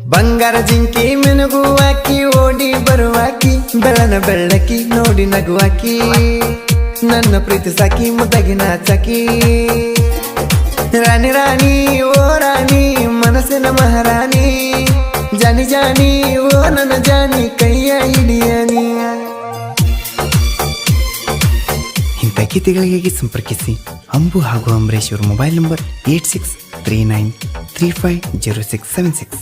ಬಂಗಾರ ಜಿಂಕಿ ಮಿನುಗುವಾಕಿ ಓಡಿ ಬರುವಾಕಿ ಬೆಳನ ಬೆಳ್ಳಕಿ ನೋಡಿ ನಗುವಾಕಿ ನನ್ನ ಪ್ರೀತಿ ಸಾಕಿ ಮುದ್ದಾಗಿ ನಾಚಾಕಿ ರಾಣಿ ರಾಣಿ ಓ ರಾಣಿ ಮನಸ್ಸಿನ ಮಹಾರಾಣಿ ಜಾನಿ ಜಾನಿ ಓ ನನ್ನ ಜಾನಿ ಕೈಯ ಹಿಡಿಯನಿ. ಇಂಥ ಗೀತೆಗಳಿಗೆ ಸಂಪರ್ಕಿಸಿ ಅಂಬು ಹಾಗೂ ಅಂಬರೀಶ್ ಅವರ ಮೊಬೈಲ್ ನಂಬರ್ 8639350676.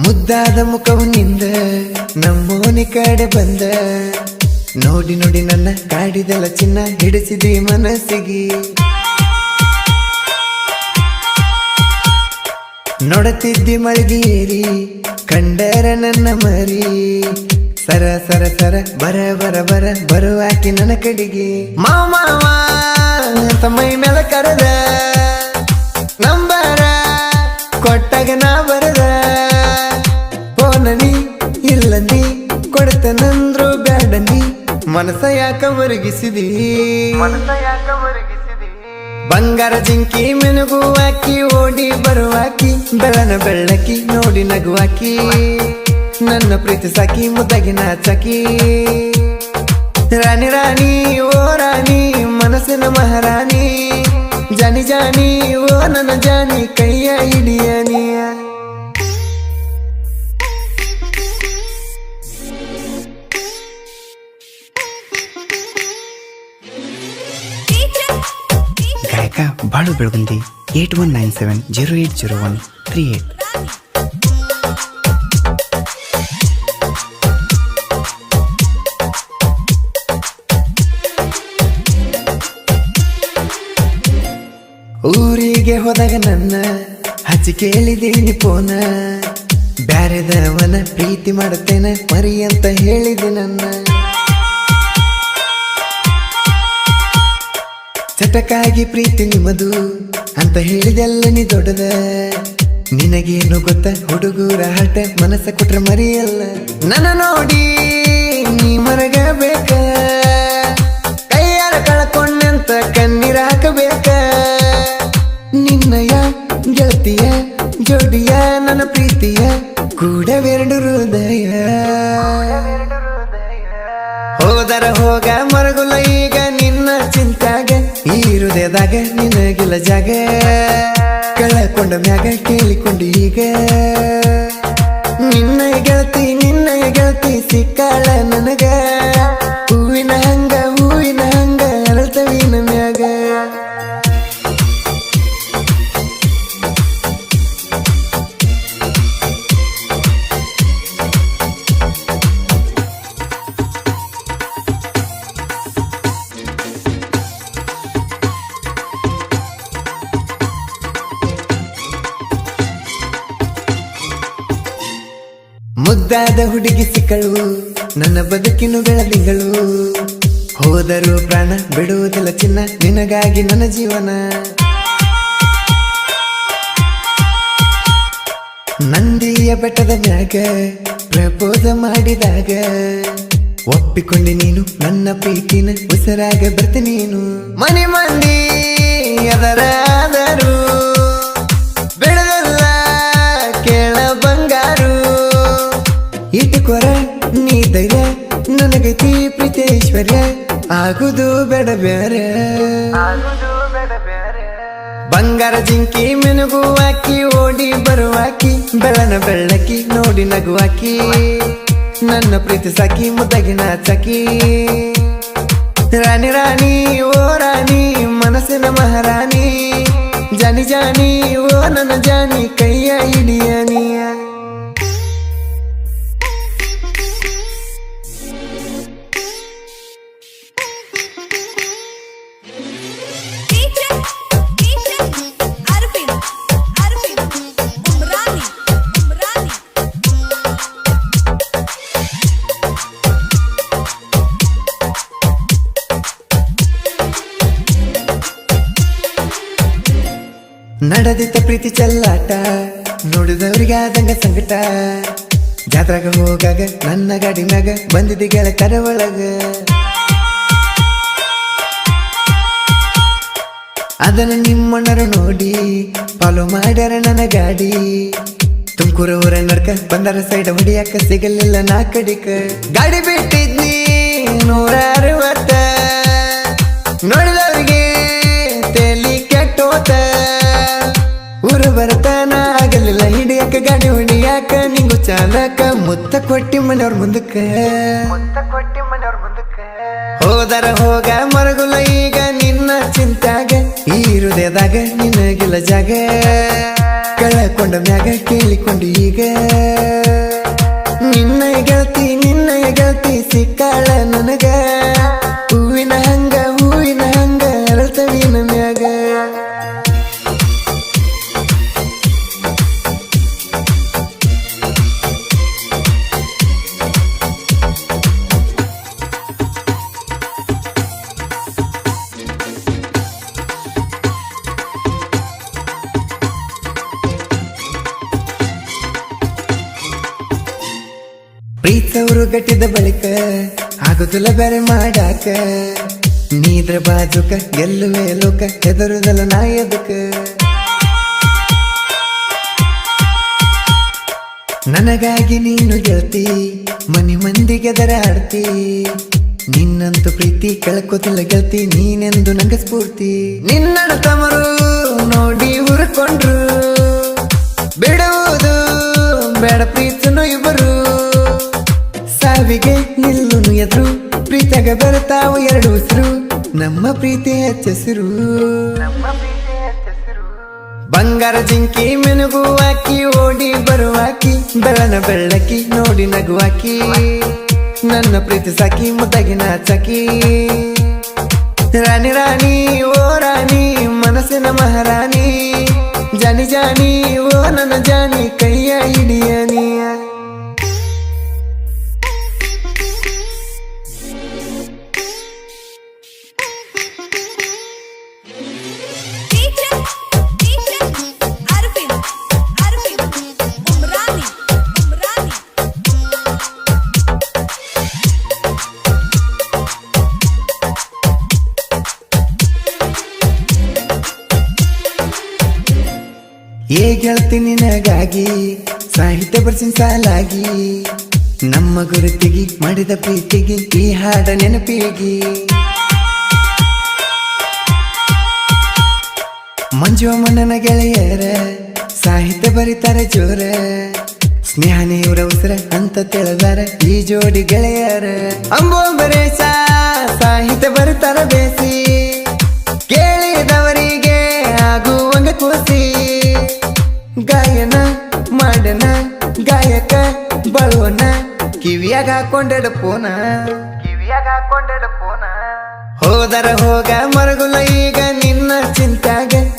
ಮುದ್ದಾದ ಮುಖವು ನಿಂದ ನಮ್ಮೋನಿ ಕಡೆ ಬಂದ ನೋಡಿ ನೋಡಿ ನನ್ನ ಕಾಡಿದೆಲ್ಲ ಚಿನ್ನ ಹಿಡಿಸಿದಿ ಮನಸ್ಸಿಗೆ ನೋಡುತ್ತಿದ್ದಿ ಮಳಗೇರಿ ಕಂಡರ ನನ್ನ ಮರಿ ಸರ ಸರ ಸರ ಬರ ಬರ ಬರ ಬರುವಾಕಿ ನನ್ನ ಕಡೆಗೆ ಮಾವ ಅಂತ ಮೈ ಮೇಲೆ ಕರೆದ ನಂಬರ ಕೊಟ್ಟಾಗ ನಾ ಬರದ ಫೋನನಿ ಇಲ್ಲಂದಿ ಕೊಡ್ತೇನಂದ್ರು ಬ್ಯಾಡಂದಿ ಮನಸ ಯಾಕ ಮರುಗಿಸಿದಿ ಬಂಗಾರ ಜಿಂಕಿ ಮಿನುಗುವಾಕಿ ಓಡಿ ಬರುವಾಕಿ ಬೆಳನ ಬೆಳ್ಳಕಿ ನೋಡಿ ನಗುವಾಕಿ ನನ್ನ ಪ್ರೀತಿ ಸಾಕಿ ಮುದ್ದಾಗಿ ನಾಚಾಕಿ ರಾಣಿ ರಾಣಿ ಓ ರಾಣಿ ಮನಸ್ಸಿನ ಮಹಾರಾಣಿ ಜಾನಿ ಜಾನಿ ಓ ನನ್ನ ಜಾನಿ ಕೈಯ ಹಿಡಿಯನಿ. ಗಾಯಕ ಬಾಳು ಬೆಳಗುಂದಿ 8197080138. ಊರಿಗೆ ಹೋದಾಗ ನನ್ನ ಹಚ್ಚಿ ಕೇಳಿದೀನಿ ಪೋನ ಬ್ಯಾರೆದವನ ಪ್ರೀತಿ ಮಾಡುತ್ತೇನೆ ಮರಿ ಅಂತ ಹೇಳಿದೆ ನನ್ನ ಚಟಕ್ಕಾಗಿ ಪ್ರೀತಿ ನಿಮ್ಮದು ಅಂತ ಹೇಳಿದೆಲ್ಲ ನೀ ದೊಡ್ಡದ ನಿನಗೇನು ಗೊತ್ತ ಹುಡುಗರ ಹಠ ಮನಸ್ಸ ಕೊಟ್ರೆ ಮರಿಯಲ್ಲ ನನ್ನ ನೋಡಿ ನೀ ಮರಗಬೇಕ ಕೈಯಾರ ಕಳ್ಕೊಂಡಂತ ಕಣ್ಣೀರ ಹಾಕಬೇಕ ನಿನ್ನಯ ಗೆಳತಿಯ ಜೋಡಿಯ ನನ್ನ ಪ್ರೀತಿಯ ಕೂಡವೆರಡು ಹೃದಯ ಹೋದರ ಹೋಗ ಮರಗುಲ ಈಗ ನಿನ್ನ ಚಿಂತಾಗ ಈ ಹೃದಯದಾಗ ನಿನಗಿಲ್ಲ ಜಾಗ ಕಳಕೊಂಡ ಮ್ಯಾಗ ಕೇಳಿಕೊಂಡು ಈಗ ನಿನ್ನ ಗೆಳತಿ ಸಿಕ್ಕಾಳ ನನಗ ಹೂವಿನ ಹಂಗ ಅರಳ್ತವಿನ ಮ್ಯಾಗ. ಮುದ್ದಾದ ಹುಡುಗಿ ಸಿಕ್ಕಳು ನನ್ನ ಬದುಕಿನ ಬೆಳದಿಂಗಳು ಹೋದರೂ ಪ್ರಾಣ ಬಿಡುವುದಿಲ್ಲ ಚಿನ್ನ ನಿನಗಾಗಿ ನನ್ನ ಜೀವನ ನಂದಿಯ ಬೆಟ್ಟದ ಮ್ಯಾಗ ಪ್ರಪೋಸ ಮಾಡಿದಾಗ ಒಪ್ಪಿಕೊಂಡೆ ನೀನು ನನ್ನ ಪ್ರೀತಿನ ಉಸಿರಾಗ ಬರ್ತೆ ನೀನು ಮನೆ ಮಂದಿ ಅದರಾದರೂ ಬೆಳೆದಲ್ಲ ಕೇಳ ಬಂಗಾರು ಇಟ್ಟುಕೊರ ನೀ ಧೈರ್ಯ ನನಗೈತಿ ಪ್ರೀತೇಶ್ವರ್ಯ ಆಗುದು ಬೇಡ ಬೇರೆ ಬಂಗಾರ ಜಿಂಕಿ ಮಿನುಗುವಾಕಿ ಓಡಿ ಬರುವಾಕಿ ಬೆಳನ ಬೆಳ್ಳಕಿ ನೋಡಿ ನಗುವಾಕಿ ನನ್ನ ಪ್ರೀತಿ ಸಾಕಿ ಮುದ್ದಾಗಿ ನಾಚಾಕಿ ರಾಣಿ ರಾಣಿ ಓ ರಾಣಿ ಮನಸ್ಸಿನ ಮಹಾರಾಣಿ ಜಾನಿ ಜಾನಿ ಓ ನನ್ನ ಜಾನಿ ಕೈಯ ಹಿಡಿಯನಿ. ನಡೆದಿದ್ದ ಪ್ರೀತಿ ಚೆಲ್ಲಾಟ ನೋಡಿದವರಿಗಾದಂಗ ಸಂಕಟ ಜಾತ್ರಾಗ ಹೋಗಾಗ ನನ್ನ ಗಾಡಿ ಮ್ಯಾಗ ಬಂದಿದ್ದಿ ಗೆಳತರ ಒಳಗ ಅದನ್ನ ನಿಮ್ಮಣ್ಣರು ನೋಡಿ ಫಾಲೋ ಮಾಡ್ಯಾರ ನನ್ನ ಗಾಡಿ ತುಮಕೂರು ಊರ ನಡ್ಕ ಬಂದರ ಸೈಡ್ ಹೊಡಿಯಾಕ ಸಿಗಲಿಲ್ಲ ನಾ ಕಡಿಕ ಗಾಡಿ ಬಿಟ್ಟಿದ್ನಿ 160 ನೋಡಿದವ್ರಿಗೆ ತೇಲಿ ಕೆಟ್ಟೋತ ಊರು ಬರ್ತಾನ ಆಗಲಿಲ್ಲ ಹಿಡಿಯಾಕ ಗಾಡಿ ಹೊಡಿಯಾಕ ನಿಂಗು ಚಾಲಕ ಮುತ್ತ ಕೊಟ್ಟಿ ಮನೆಯವ್ರ ಮುಂದಕ್ಕ ಹೋದರ ಹೋಗ ಮರಗುಲ ಈಗ ನಿನ್ನ ಚಿಂತಾಗ ಈ ಹೃದಯದಾಗ ನಿನಗಿಲ್ಲ ಜಾಗ ಕಳಕೊಂಡ ಮ್ಯಾಗ ಕೇಳಿಕೊಂಡು ಈಗ ನಿನ್ನ ಗೆಳತಿ ಸಿಕ್ಕಾಳ ನನಗ ಹೂವಿನ ಹಂಗ ಅರಳ್ತವಿನ ಮ್ಯಾಗ ಪ್ರೀತವರು ಗಟ್ಟಿದ ಬಳಿಕ ಆಗುದಿಲ್ಲ ಬೇರೆ ಮಾಡಾಕ ನೀದ್ರ ಬಾಜುಕ ಗೆಲ್ಲುವೆ ಲೋಕ ಹೆದರುದಲ್ಲ ನಾ ಎದಕ ನನಗಾಗಿ ನೀನು ಗೆಳತಿ ಮನಿ ಮಂದಿಗೆ ದರ ಆಡ್ತಿ ನಿನ್ನಂತೂ ಪ್ರೀತಿ ಕಳ್ಕೋತಿಲ್ಲ ಗೆಳತಿ ನೀನೆಂದು ನಂಗ ಸ್ಫೂರ್ತಿ ನಿನ್ನ ತಮರು ನೋಡಿ ಹುರ್ಕೊಂಡ್ರು ಬಿಡುವುದು ಬೇಡ ಪ್ರೀತನು ಇಬ್ಬರು ಸಾವಿಗೆ ನಿಲ್ಲುನು ಎದ್ರು ಪ್ರೀತಿಯಾಗ ಬರ್ತಾವು 2 ಉಸಿರು ನಮ್ಮ ಪ್ರೀತಿ ಹೆಚ್ಚಸಿರು ಬಂಗಾರ ಜಿಂಕಿ ಮೆನುಗುವಾಕಿ ಓಡಿ ಬರುವಾಕಿ ಬೆಳನ ಬೆಳ್ಳಕಿ ನೋಡಿ ನಗುವಾಕಿ ನನ್ನ ಪ್ರೀತಿ ಸಾಕಿ ಮುದ್ದಾಗಿ ನಾಚಾಕಿ ರಾಣಿ ರಾಣಿ ಓ ರಾಣಿ ಮನಸ್ಸಿನ ಮಹಾರಾಣಿ ಜಾನಿ ಓ ನನ್ನ ಜಾನಿ ಕೈಯ ಹಿಡಿಯನಿ ಏ ಗೆಳತಿ ನಿನಗಾಗಿ ಸಾಹಿತ್ಯ ಬರ್ಸಿನ ಸಾಲಾಗಿ ನಮ್ಮ ಗುರುತಿಗೆ ಮಾಡಿದ ಪ್ರೀತಿಗೆ ಈ ಹಾಡ ನೆನಪಿಗೆ ಮಂಜು ಮಣ್ಣನ ಗೆಳೆಯರ ಸಾಹಿತ್ಯ ಬರೀತಾರೆ ಜೋರ ಸ್ನೇಹನೇ ಇವರ ಉಸಿರ ಅಂತ ತಿಳಿದಾರ ಈ ಜೋಡಿ ಗೆಳೆಯರ ಅಂಬೋಂಬರೇಶ ಸಾಹಿತ್ಯ ಬರೀತಾರ ಬೇಸಿ ಕೇಳಿದವರಿಗೆ ಆಗುವಂಗ ಕೂಸಿ ಗಾಯನ ಮಾಡನ ಗಾಯಕ ಬಳುವನ ಕಿವಿಯಾಗ ಹಾಕೊಂಡೆಡ ಪೋನ ಹೋದರ ಹೋಗ ಮರಗುಲ